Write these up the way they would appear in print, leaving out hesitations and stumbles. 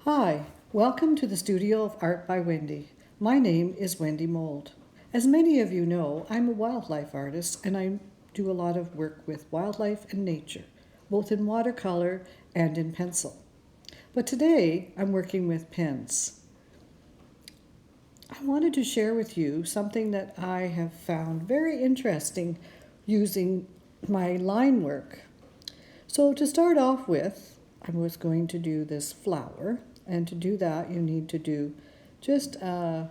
Hi, welcome to the Studio of Art by Wendy. My name is Wendy Mold. As many of you know, I'm a wildlife artist and I do a lot of work with wildlife and nature, both in watercolor and in pencil. But today I'm working with pens. I wanted to share with you something that I have found very interesting using my line work. So to start off with, I was going to do this flower, and to do that you need to do just a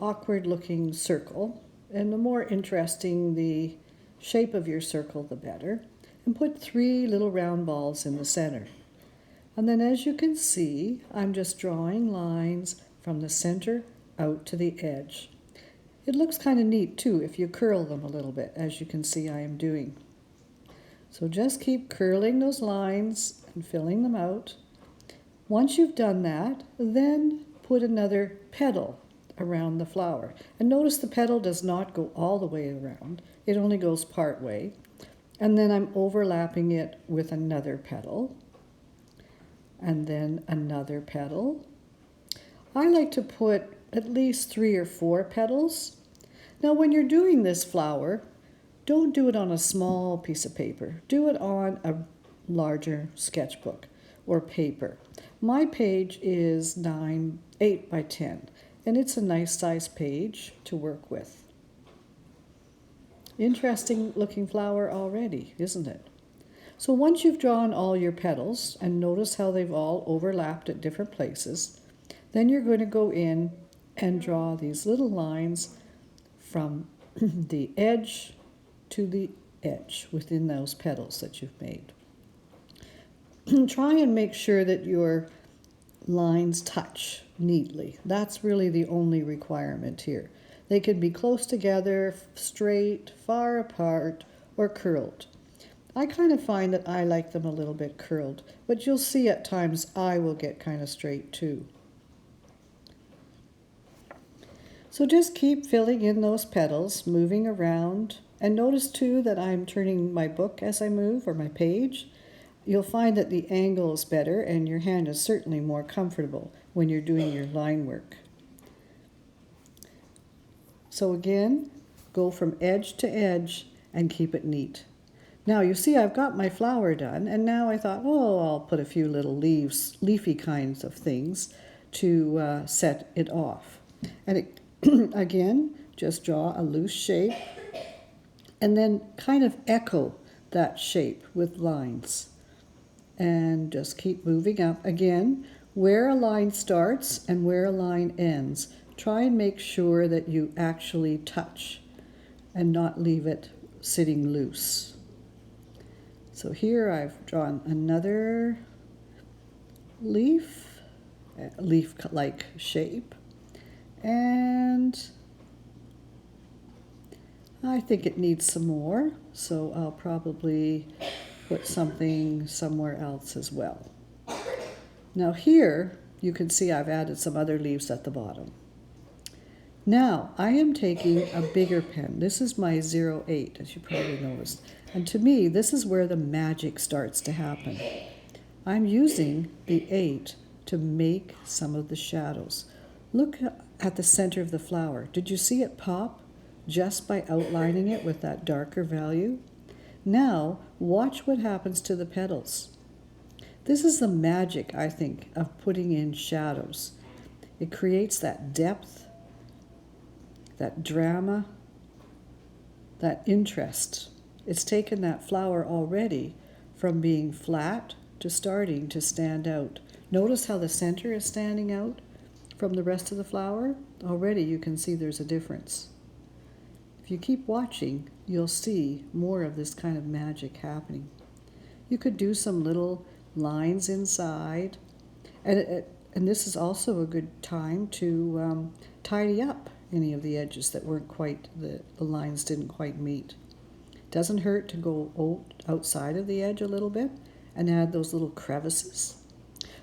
awkward looking circle, and the more interesting the shape of your circle the better, and put 3 little round balls in the center. And then as you can see, I'm just drawing lines from the center out to the edge. It looks kind of neat too if you curl them a little bit, as you can see I am doing. So just keep curling those lines and filling them out. Once you've done that, then put another petal around the flower. And notice the petal does not go all the way around. It only goes part way. And then I'm overlapping it with another petal. And then another petal. I like to put at least 3 or 4 petals. Now when you're doing this flower, don't do it on a small piece of paper. Do it on a larger sketchbook or paper. My page is 8 by 10, and it's a nice size page to work with. Interesting looking flower already, isn't it? So once you've drawn all your petals, and notice how they've all overlapped at different places, then you're going to go in and draw these little lines from the edge to the edge within those petals that you've made. Try and make sure that your lines touch neatly. That's really the only requirement here. They can be close together, straight, far apart, or curled. I kind of find that I like them a little bit curled, but you'll see at times I will get kind of straight too. So just keep filling in those petals, moving around, and notice too that I'm turning my book as I move, or my page. You'll find that the angle is better and your hand is certainly more comfortable when you're doing your line work. So again, go from edge to edge and keep it neat. Now you see I've got my flower done, and now I thought, oh, I'll put a few little leaves, leafy kinds of things to set it off. And again, just draw a loose shape and then kind of echo that shape with lines. And just keep moving up. Again, where a line starts and where a line ends, try and make sure that you actually touch and not leave it sitting loose. So here I've drawn another leaf-like shape, and I think it needs some more, so I'll probably put something somewhere else as well. Now here you can see I've added some other leaves at the bottom. Now I am taking a bigger pen. This is my 08, as you probably noticed. And to me, this is where the magic starts to happen. I'm using the 8 to make some of the shadows. Look at the center of the flower. Did you see it pop just by outlining it with that darker value? Now, watch what happens to the petals. This is the magic, I think, of putting in shadows. It creates that depth, that drama, that interest. It's taken that flower already from being flat to starting to stand out. Notice how the center is standing out from the rest of the flower? Already you can see there's a difference. If you keep watching, you'll see more of this kind of magic happening. You could do some little lines inside, and this is also a good time to tidy up any of the edges that weren't quite, the lines didn't quite meet. Doesn't hurt to go outside of the edge a little bit and add those little crevices.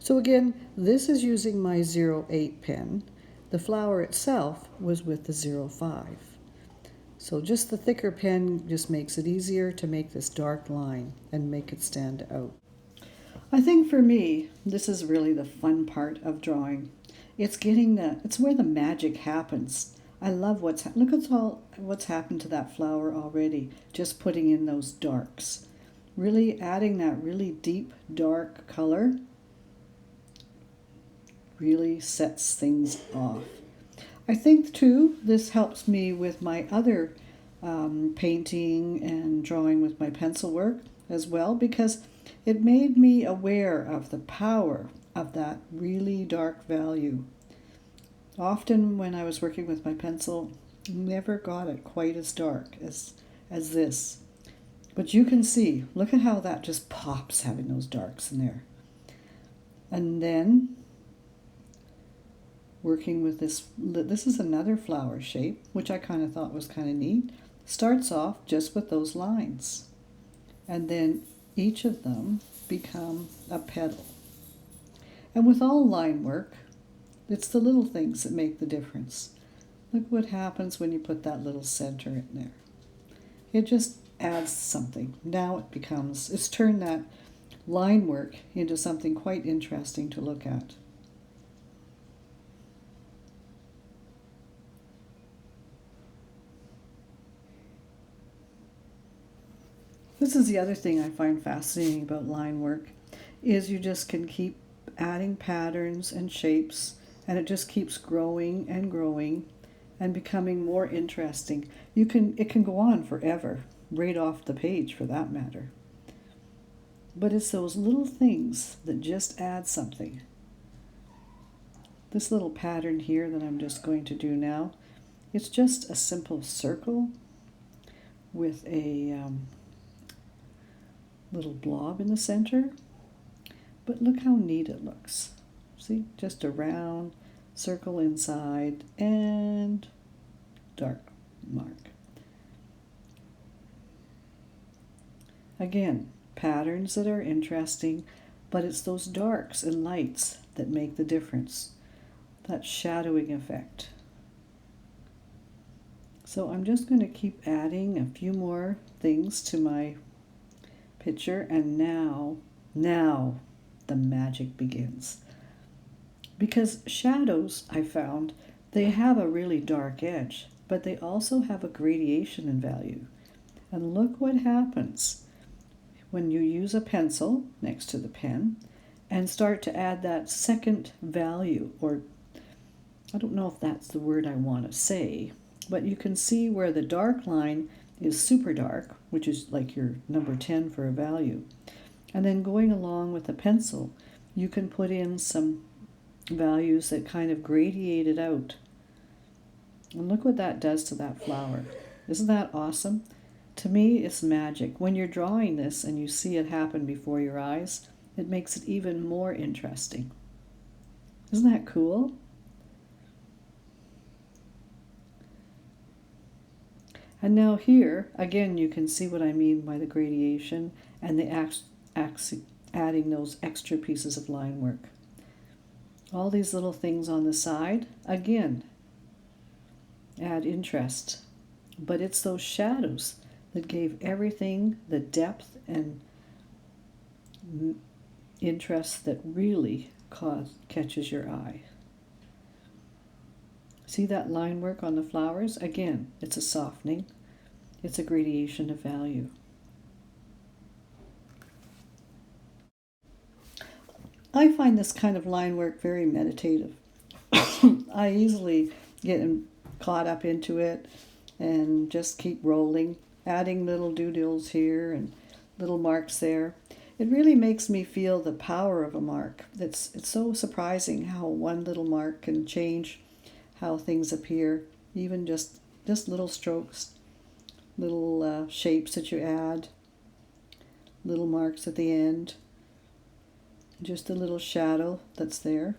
So again, this is using my 08 pen. The flower itself was with the 05. So just the thicker pen just makes it easier to make this dark line and make it stand out. I think for me, this is really the fun part of drawing. It's where the magic happens. I love look at what's happened to that flower already, just putting in those darks. Really adding that really deep dark color really sets things off. I think too, this helps me with my other painting and drawing with my pencil work as well, because it made me aware of the power of that really dark value. Often when I was working with my pencil, never got it quite as dark as this. But you can see, look at how that just pops, having those darks in there. And then working with this is another flower shape, which I kind of thought was kind of neat. Starts off just with those lines. And then each of them become a petal. And with all line work, it's the little things that make the difference. Look what happens when you put that little center in there. It just adds something. Now it's turned that line work into something quite interesting to look at. This is the other thing I find fascinating about line work, is you just can keep adding patterns and shapes, and it just keeps growing and becoming more interesting. It can go on forever, right off the page for that matter. But it's those little things that just add something. This little pattern here that I'm just going to do now, it's just a simple circle with a little blob in the center, but look how neat it looks. See, just a round circle inside and dark mark. Again, patterns that are interesting, but it's those darks and lights that make the difference, that shadowing effect. So I'm just going to keep adding a few more things to my picture, and now the magic begins. Because shadows, I found, they have a really dark edge, but they also have a gradation in value. And look what happens when you use a pencil next to the pen and start to add that second value, or I don't know if that's the word I want to say, but you can see where the dark line is super dark, which is like your number 10 for a value. And then going along with the pencil, you can put in some values that kind of gradiate it out. And look what that does to that flower. Isn't that awesome? To me, it's magic. When you're drawing this and you see it happen before your eyes, it makes it even more interesting. Isn't that cool? And now here, again, you can see what I mean by the gradation and the adding those extra pieces of line work. All these little things on the side, again, add interest. But it's those shadows that gave everything the depth and interest that really catches your eye. See that line work on the flowers? Again, it's a softening. It's a gradation of value. I find this kind of line work very meditative. I easily get caught up into it and just keep rolling, adding little doodles here and little marks there. It really makes me feel the power of a mark. It's so surprising how one little mark can change how things appear, even just little strokes, little shapes that you add, little marks at the end, just a little shadow that's there.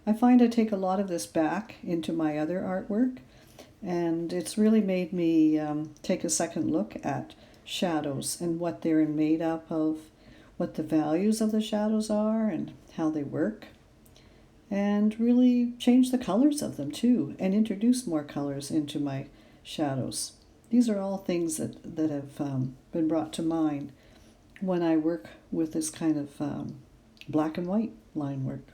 I find I take a lot of this back into my other artwork, and it's really made me take a second look at shadows and what they're made up of, what the values of the shadows are and how they work, and really change the colors of them too, and introduce more colors into my shadows. These are all things that have been brought to mind when I work with this kind of black and white line work.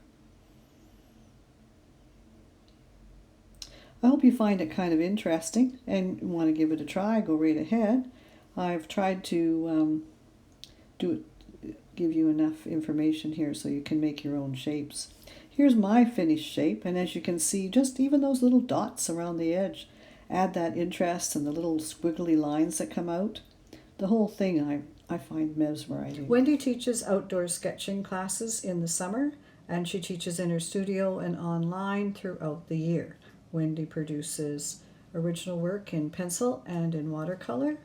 I hope you find it kind of interesting and want to give it a try. Go right ahead. I've tried to give you enough information here so you can make your own shapes. Here's my finished shape, and as you can see, just even those little dots around the edge add that interest, and the little squiggly lines that come out. The whole thing I find mesmerizing. Wendy teaches outdoor sketching classes in the summer, and she teaches in her studio and online throughout the year. Wendy produces original work in pencil and in watercolor.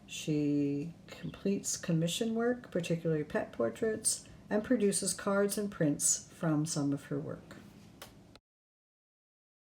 She completes commission work, particularly pet portraits, and produces cards and prints from some of her work.